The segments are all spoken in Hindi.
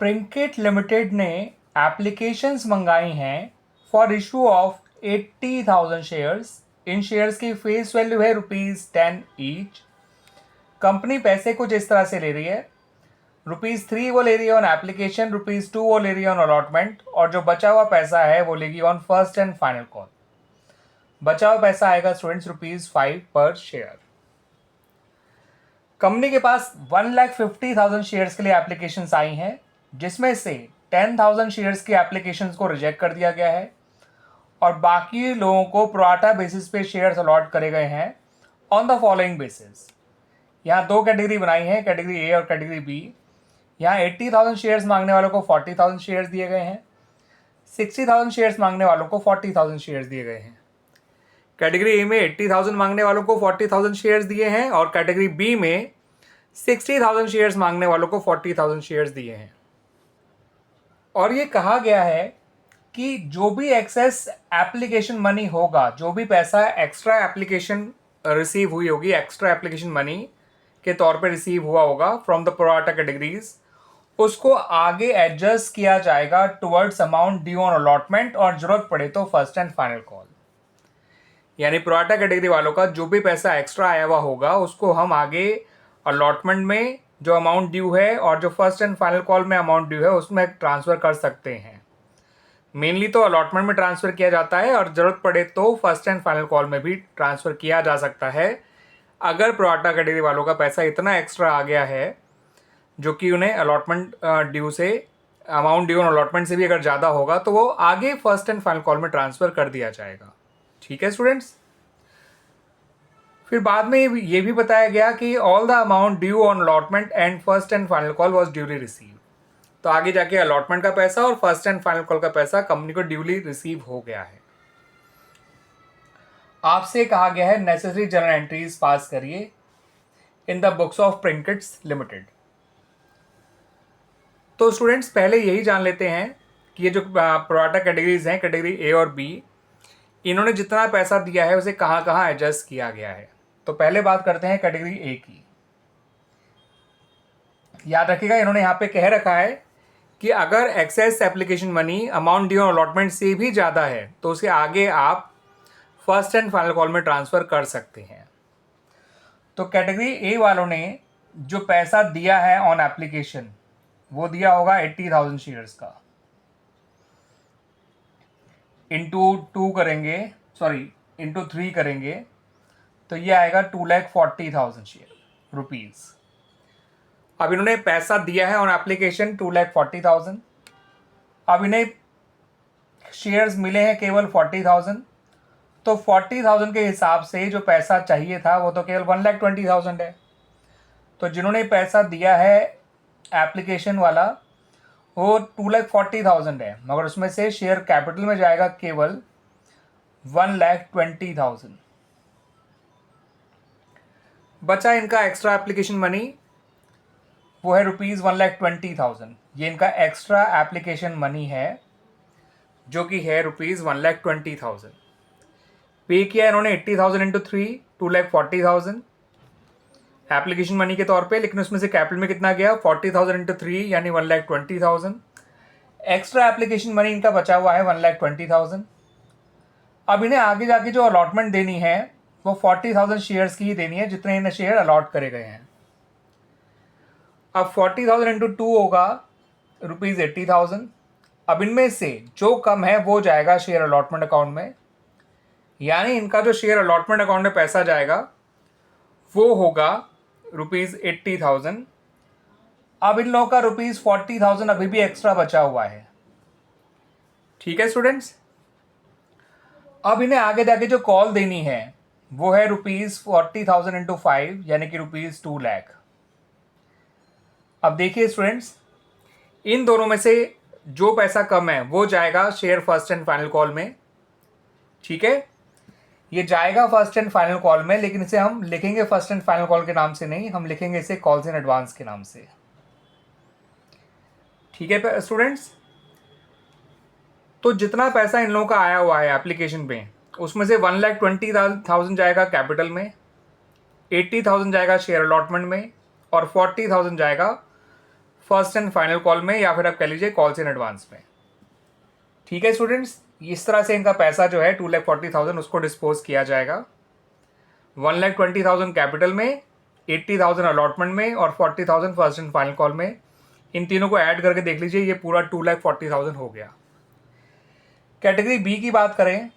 प्रिंकिट लिमिटेड ने एप्लीकेशंस मंगाई हैं for issue of 80,000 shares. In shares की फेस वैल्यू है ₹10 ईच। कंपनी पैसे कुछ इस तरह से ले रही है, ₹3 वो ले रही है ऑन एप्लीकेशन, ₹2 वो ले रही है ऑन अलॉटमेंट, और जो बचा हुआ पैसा है वो लेगी on first and final call. बचा हुआ पैसा आएगा स्टूडेंट्स ₹5 पर शेयर। कंपनी के पास 1,50,000 शेयर्स के लिए एप्लीकेशंस आई हैं, जिसमें से 10,000 शेयर्स की एप्लीकेशंस को रिजेक्ट कर दिया गया है और बाकी लोगों को प्रोराटा बेसिस पे शेयर्स अलॉट करे गए हैं ऑन द फॉलोइंग बेसिस। यहाँ दो कैटेगरी बनाई है, कैटेगरी ए और कैटेगरी बी। यहाँ 80,000 शेयर्स मांगने वालों को 40,000 शेयर्स दिए गए हैं, 60,000 शेयर्स मांगने वालों को 40,000 शेयर्स दिए गए हैं। कैटेगरी ए में 80,000 मांगने वालों को 40,000 शेयर्स दिए हैं और कैटेगरी बी में 60,000 शेयर्स मांगने वालों को 40,000 शेयर्स दिए हैं। और ये कहा गया है कि जो भी एक्सेस एप्लीकेशन मनी होगा, जो भी पैसा एक्स्ट्रा एप्लीकेशन रिसीव हुई होगी, एक्स्ट्रा एप्लीकेशन मनी के तौर पे रिसीव हुआ होगा फ्रॉम द प्रोराटा कैटेगरीज, उसको आगे एडजस्ट किया जाएगा towards amount due on allotment, और जरूरत पड़े तो फर्स्ट एंड फाइनल कॉल। यानी प्रोराटा कैटेगरी वालों का जो भी पैसा एक्स्ट्रा आया हुआ होगा उसको हम आगे अलॉटमेंट में जो अमाउंट ड्यू है और जो फर्स्ट एंड फाइनल कॉल में अमाउंट ड्यू है उसमें ट्रांसफ़र कर सकते हैं। मेनली तो अलॉटमेंट में ट्रांसफ़र किया जाता है और ज़रूरत पड़े तो फर्स्ट एंड फाइनल कॉल में भी ट्रांसफ़र किया जा सकता है, अगर प्रोराटा कैटेगरी वालों का पैसा इतना एक्स्ट्रा आ गया है जो कि उन्हें अलॉटमेंट ड्यू से, अमाउंट ड्यू ऑन अलॉटमेंट से भी अगर ज़्यादा होगा तो वो आगे फर्स्ट एंड फाइनल कॉल में ट्रांसफ़र कर दिया जाएगा। ठीक है स्टूडेंट्स। फिर बाद में ये भी बताया गया कि all the amount due on allotment and first and final call was duly receive. तो आगे जाके अलॉटमेंट का पैसा और फर्स्ट एंड फाइनल कॉल का पैसा कंपनी को ड्यूली रिसीव हो गया है। आपसे कहा गया है नेसेसरी जर्नल एंट्रीज पास करिए in the books of Prinkits limited. तो स्टूडेंट्स पहले यही जान लेते हैं कि ये जो प्रोराटा कैटेगरीज हैं, कैटेगरी ए और बी, इन्होंने जितना पैसा दिया है उसे कहाँ कहाँ एडजस्ट किया गया है। तो पहले बात करते हैं कैटेगरी ए की। याद रखिएगा, इन्होंने यहाँ पे कह रखा है कि अगर excess application money amount due allotment से भी ज़्यादा है तो उसे आगे आप फर्स्ट एंड फाइनल कॉल में ट्रांसफ़र कर सकते हैं। तो कैटेगरी ए वालों ने जो पैसा दिया है ऑन एप्लीकेशन वो दिया होगा 80,000 शेयर्स का, इंटू 3 करेंगे तो ये आएगा 2,40,000 शेयर रुपीज़। अब इन्होंने पैसा दिया है ऑन एप्लीकेशन 2,40,000। अब इन्हें शेयर्स मिले हैं केवल 40,000, तो 40,000 के हिसाब से जो पैसा चाहिए था वो तो केवल 1,20,000 है। तो जिन्होंने पैसा दिया है एप्लीकेशन वाला वो 2,40,000 है, मगर उसमें से शेयर कैपिटल में जाएगा केवल 1,20,000। बचा इनका एक्स्ट्रा एप्लीकेशन मनी, वो है ₹1,20,000। ये इनका एक्स्ट्रा एप्लीकेशन मनी है जो कि है ₹1,20,000। पे किया इन्होंने 80,000 इंटू 3, 2,40,000 एप्लीकेशन मनी के तौर पे, लेकिन उसमें से कैपिटल में कितना गया 40,000 इंटू 3 यानी 1,20,000। एक्स्ट्रा एप्लीकेशन मनी इनका बचा हुआ है 1,20,000। अब इन्हें आगे जाके जो अलॉटमेंट देनी है वो 40,000 शेयर्स की ही देनी है, जितने इन्हें शेयर अलॉट करे गए हैं। अब 40,000 इंटू 2 होगा ₹80,000। अब इनमें से जो कम है वो जाएगा शेयर अलॉटमेंट अकाउंट में, यानी इनका जो शेयर अलॉटमेंट अकाउंट में पैसा जाएगा वो होगा ₹80,000। अब इन लोगों का ₹40,000 अभी भी एक्स्ट्रा बचा हुआ है। ठीक है स्टूडेंट्स। अब इन्हें आगे जाके जो कॉल देनी है वो है ₹40,000 इंटू 5 यानी कि ₹2 लाख। अब देखिए स्टूडेंट्स, इन दोनों में से जो पैसा कम है वो जाएगा share first and final call में। ठीक है, ये जाएगा फर्स्ट एंड फाइनल कॉल में, लेकिन इसे हम लिखेंगे फर्स्ट एंड फाइनल कॉल के नाम से नहीं, हम लिखेंगे इसे कॉल्स इन एडवांस के नाम से। ठीक है स्टूडेंट्स। तो जितना पैसा इन लोगों का आया हुआ है एप्लीकेशन पे, उसमें से 1,20,000 जाएगा कैपिटल में, 80,000 जाएगा शेयर अलॉटमेंट में और 40,000 जाएगा फर्स्ट एंड फाइनल कॉल में, या फिर आप कह लीजिए कॉल्स इन एडवांस में। ठीक है स्टूडेंट्स, इस तरह से इनका पैसा जो है 2,40,000 उसको डिस्पोज किया जाएगा। 1,20,000 कैपिटल में, 80,000 अलॉटमेंट में और 40,000 फर्स्ट एंड फाइनल कॉल में। इन तीनों को ऐड करके देख लीजिए, ये पूरा 2,40,000 हो गया। कैटेगरी बी की बात करें,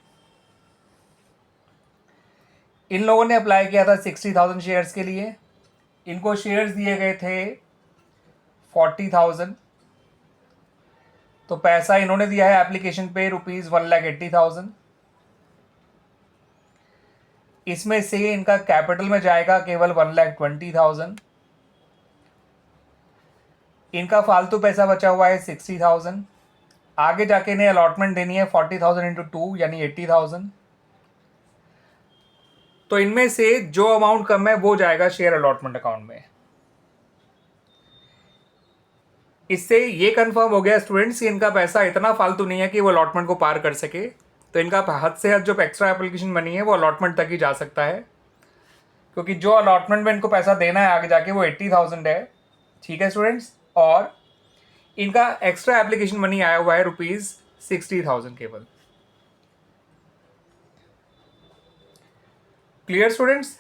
इन लोगों ने अप्लाई किया था 60,000 शेयर्स के लिए। इनको शेयर्स दिए गए थे 40,000। तो पैसा इन्होंने दिया है एप्लीकेशन पे ₹1,80,000। इसमें से इनका कैपिटल में जाएगा केवल 1,20,000। इनका फालतू पैसा बचा हुआ है 60,000। आगे जाके इन्हें अलॉटमेंट देनी है 40,000 इंटू 2 यानी 80,000। तो इनमें से जो अमाउंट कम है वो जाएगा शेयर अलॉटमेंट अकाउंट में। इससे ये कंफर्म हो गया स्टूडेंट्स कि इनका पैसा इतना फालतू नहीं है कि वो अलॉटमेंट को पार कर सके। तो इनका हद से हद जो एक्स्ट्रा एप्लीकेशन बनी है वो अलॉटमेंट तक ही जा सकता है, क्योंकि जो अलॉटमेंट में इनको पैसा देना है आगे जाके वो 80,000 है। ठीक है स्टूडेंट्स, और इनका एक्स्ट्रा एप्लीकेशन मनी आया हुआ है ₹60,000 केवल। Clear students?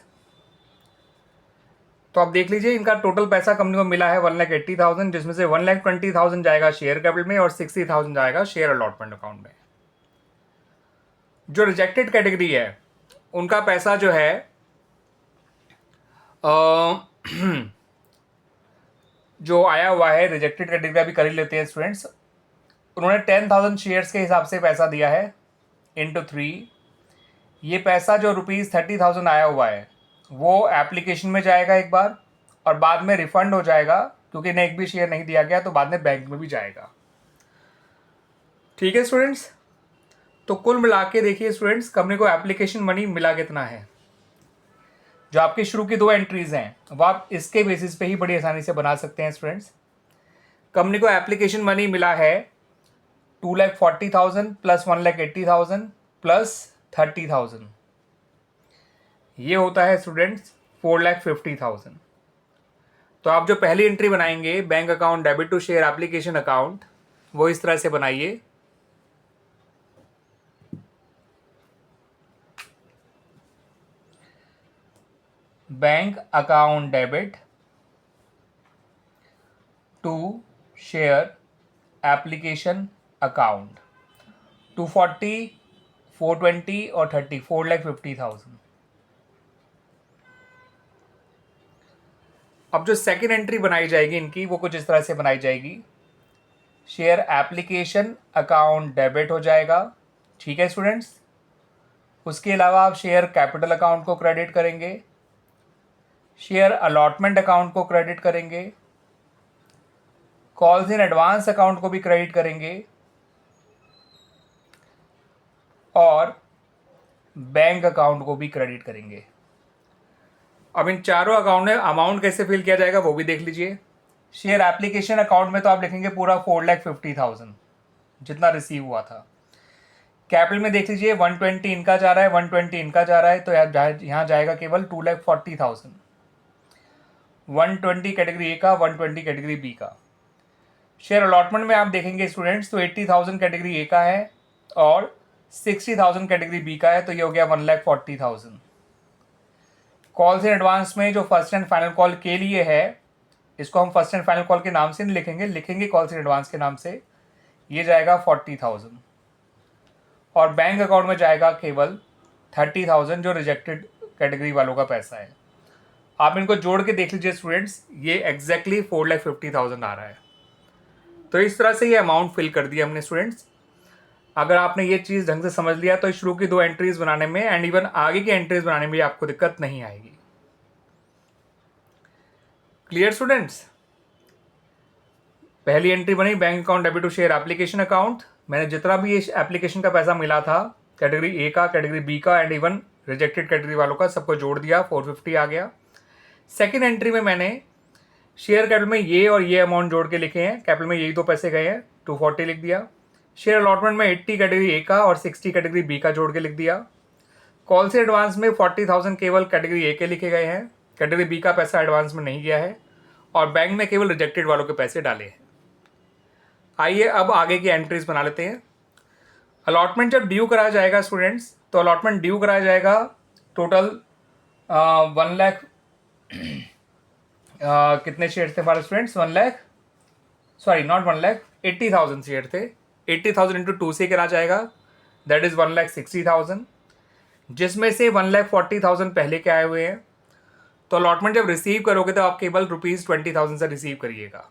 तो आप देख लीजिए, इनका टोटल पैसा कंपनी को मिला है 1,80,000, जिसमें से 1,20,000 जाएगा शेयर कैपिटल में और 60,000 जाएगा शेयर अलॉटमेंट अकाउंट में। जो रिजेक्टेड कैटेगरी है उनका पैसा जो है जो आया हुआ है रिजेक्टेड कैटेगरी, अभी कर ही लेते हैं स्टूडेंट्स। उन्होंने 10,000 शेयर्स के हिसाब से पैसा दिया है इंटू 3। ये पैसा जो ₹30,000 आया हुआ है वो एप्लीकेशन में जाएगा एक बार, और बाद में रिफंड हो जाएगा, क्योंकि इन्हें एक भी शेयर नहीं दिया गया तो बाद में बैंक में भी जाएगा। ठीक है स्टूडेंट्स, तो कुल मिला के देखिए स्टूडेंट्स, कंपनी को एप्लीकेशन मनी मिला कितना है। जो आपकी शुरू की 2 एंट्रीज हैं वो आप इसके बेसिस पे ही बड़ी आसानी से बना सकते हैं स्टूडेंट्स। कंपनी को एप्लीकेशन मनी मिला है 2,40,000 प्लस 1,80,000 प्लस 30,000, ये होता है स्टूडेंट्स 4,50,000। तो आप जो पहली एंट्री बनाएंगे bank account debit to share application account, वो इस तरह से बनाइए। Bank account debit to share application account 240, 420 और 30, 4,50,000। अब जो सेकेंड एंट्री बनाई जाएगी इनकी वो कुछ इस तरह से बनाई जाएगी। शेयर एप्लीकेशन अकाउंट डेबिट हो जाएगा। ठीक है स्टूडेंट्स, उसके अलावा आप शेयर कैपिटल अकाउंट को क्रेडिट करेंगे, शेयर अलॉटमेंट अकाउंट को क्रेडिट करेंगे, कॉल्स इन एडवांस अकाउंट को भी क्रेडिट करेंगे और बैंक अकाउंट को भी क्रेडिट करेंगे। अब इन चारों अकाउंट में अमाउंट कैसे फिल किया जाएगा वो भी देख लीजिए। शेयर एप्लीकेशन अकाउंट में तो आप लिखेंगे पूरा 4,50,000 जितना रिसीव हुआ था। कैपिटल में देख लीजिए 120 इनका जा रहा है, 120 इनका जा रहा है, तो यहाँ जाएगा केवल 2,40,000। 120 कैटेगरी ए का, 120 कैटेगरी बी का। शेयर अलॉटमेंट में आप देखेंगे स्टूडेंट्स तो 80,000 कैटेगरी ए का है और 60,000 कैटेगरी बी का है, तो ये हो गया 1,40,000। कॉल्स इन एडवांस में जो फर्स्ट एंड फाइनल कॉल के लिए है, इसको हम फर्स्ट एंड फाइनल कॉल के नाम से नहीं लिखेंगे कॉल्स इन एडवांस के नाम से, ये जाएगा 40,000 और बैंक अकाउंट में जाएगा केवल 30,000 जो रिजेक्टेड कैटेगरी वालों का पैसा है। आप इनको जोड़ के देख लीजिए स्टूडेंट्स, ये एग्जैक्टली 4,50,000 आ रहा है। तो इस तरह से ये अमाउंट फिल कर दिया हमने स्टूडेंट्स। अगर आपने ये चीज़ ढंग से समझ लिया तो शुरू की 2 एंट्रीज बनाने में एंड इवन आगे की एंट्रीज बनाने में आपको दिक्कत नहीं आएगी। Clear students? पहली एंट्री बनी bank account debit to share application account. मैंने जितना भी इस एप्लीकेशन का पैसा मिला था कैटेगरी ए का, कैटेगरी बी का एंड इवन रिजेक्टेड कैटेगरी वालों का, सबको जोड़ दिया, 450 आ गया। सेकेंड एंट्री में मैंने शेयर कैपिटल में ये और ये अमाउंट जोड़ के लिखे हैं, कैपिटल में यही 2 पैसे गए हैं, 240 लिख दिया। शेयर अलॉटमेंट में 80 कैटेगरी ए का और 60 कैटेगरी बी का जोड़ के लिख दिया। कॉल से एडवांस में 40,000 केवल कैटेगरी ए के लिखे गए हैं, कैटेगरी बी का पैसा एडवांस में नहीं गया है। और बैंक में केवल रिजेक्टेड वालों के पैसे डाले हैं। आइए अब आगे की एंट्रीज बना लेते हैं। अलॉटमेंट जब ड्यू कराया जाएगा स्टूडेंट्स, तो अलॉटमेंट ड्यू कराया जाएगा टोटल 1 लाख कितने शेयर थे हमारे students? 1 lakh, sorry not 1 lakh, 80,000 share थे। 80,000 इंटू 2 से करा जाएगा, दैट इज़ 1,60,000, जिसमें से 1,40,000 पहले के आए हुए हैं। तो अलॉटमेंट जब रिसीव करोगे तो आप केवल ₹20,000 से रिसीव करिएगा।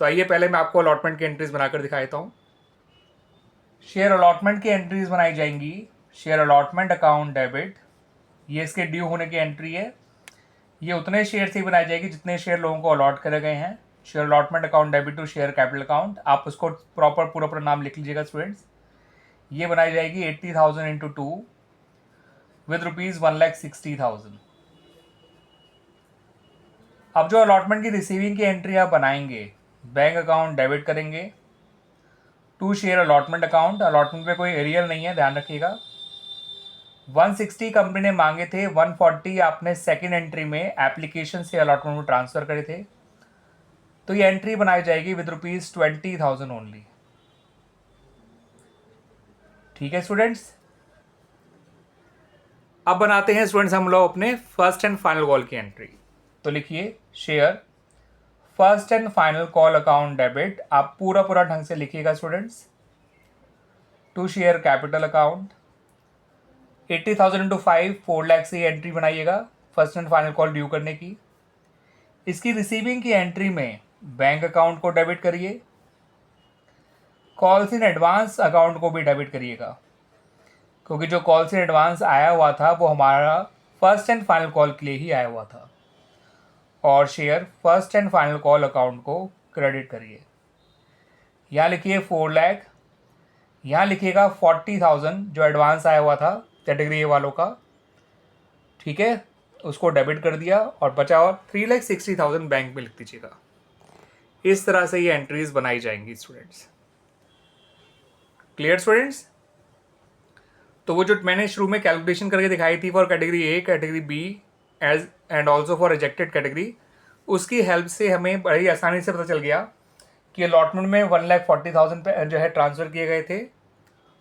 तो आइए पहले मैं आपको अलॉटमेंट की एंट्रीज बनाकर दिखा देता हूँ। शेयर अलॉटमेंट की एंट्रीज बनाई जाएंगी। शेयर अलॉटमेंट अकाउंट डेबिट, ये इसके ड्यू होने की एंट्री है। ये उतने शेयर से ही बनाई जाएगी जितने शेयर लोगों को अलॉट करे गए हैं। Share allotment account debit to share capital account, आप उसको पूरा नाम लिख लीजिएगा स्टूडेंट्स। ये बनाई जाएगी 80,000 इंटू 2 विद ₹1,60,000। अब जो अलॉटमेंट की रिसीविंग की एंट्री आप बनाएंगे, बैंक अकाउंट डेबिट करेंगे to share allotment account. Allotment पे कोई एरियल नहीं है, ध्यान रखिएगा। 160 कंपनी ने मांगे थे, 140 आपने सेकेंड एंट्री में एप्लीकेशन से अलॉटमेंट में ट्रांसफ़र करे थे। तो ये एंट्री बनाई जाएगी विद ₹20,000 ओनली। ठीक है स्टूडेंट्स। अब बनाते हैं स्टूडेंट्स हम लोग अपने फर्स्ट एंड फाइनल कॉल की एंट्री। तो लिखिए share first and final call account debit, आप पूरा ढंग से लिखिएगा students, to share capital account. 80,000 into 5, 4 lakh से एंट्री बनाइएगा first and final call due करने की। इसकी रिसीविंग की एंट्री में बैंक अकाउंट को डेबिट करिए, कॉल्स इन एडवांस अकाउंट को भी डेबिट करिएगा, क्योंकि जो कॉल्स इन एडवांस आया हुआ था वो हमारा फर्स्ट एंड फाइनल कॉल के लिए ही आया हुआ था। और share first and final call account को क्रेडिट करिए। यहाँ लिखिए 4 लाख, यहाँ लिखिएगा 40,000 जो एडवांस आया हुआ था कैटेगरी ए वालों का, ठीक है, उसको डेबिट कर दिया और बचा और 3,60,000 बैंक में लिख दीजिएगा। इस तरह से ये एंट्रीज बनाई जाएंगी स्टूडेंट्स। Clear students? तो वो जो मैंने शुरू में कैलकुलेशन करके दिखाई थी for category A, category B as and also for rejected category, उसकी हेल्प से हमें बड़ी आसानी से पता चल गया कि अलॉटमेंट में 1,40,000 पे जो है ट्रांसफ़र किए गए थे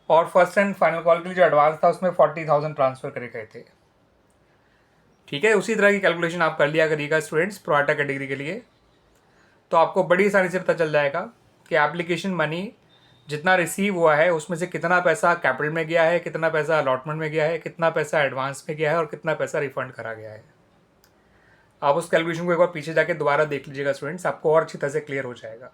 और फर्स्ट एंड फाइनल कॉल के लिए जो एडवांस था उसमें 40,000 ट्रांसफ़र करे गए थे। ठीक है, उसी तरह की कैलकुलेशन आप कर लिया करिएगा स्टूडेंट्स प्रोराटा कैटेगरी के लिए। तो आपको बड़ी आसानी से पता चल जाएगा कि एप्लीकेशन मनी जितना रिसीव हुआ है उसमें से कितना पैसा कैपिटल में गया है, कितना पैसा अलॉटमेंट में गया है, कितना पैसा एडवांस में गया है और कितना पैसा रिफंड करा गया है। आप उस कैलकुलेशन को एक बार पीछे जाके दोबारा देख लीजिएगा स्टूडेंट्स, आपको और अच्छी तरह से क्लियर हो जाएगा।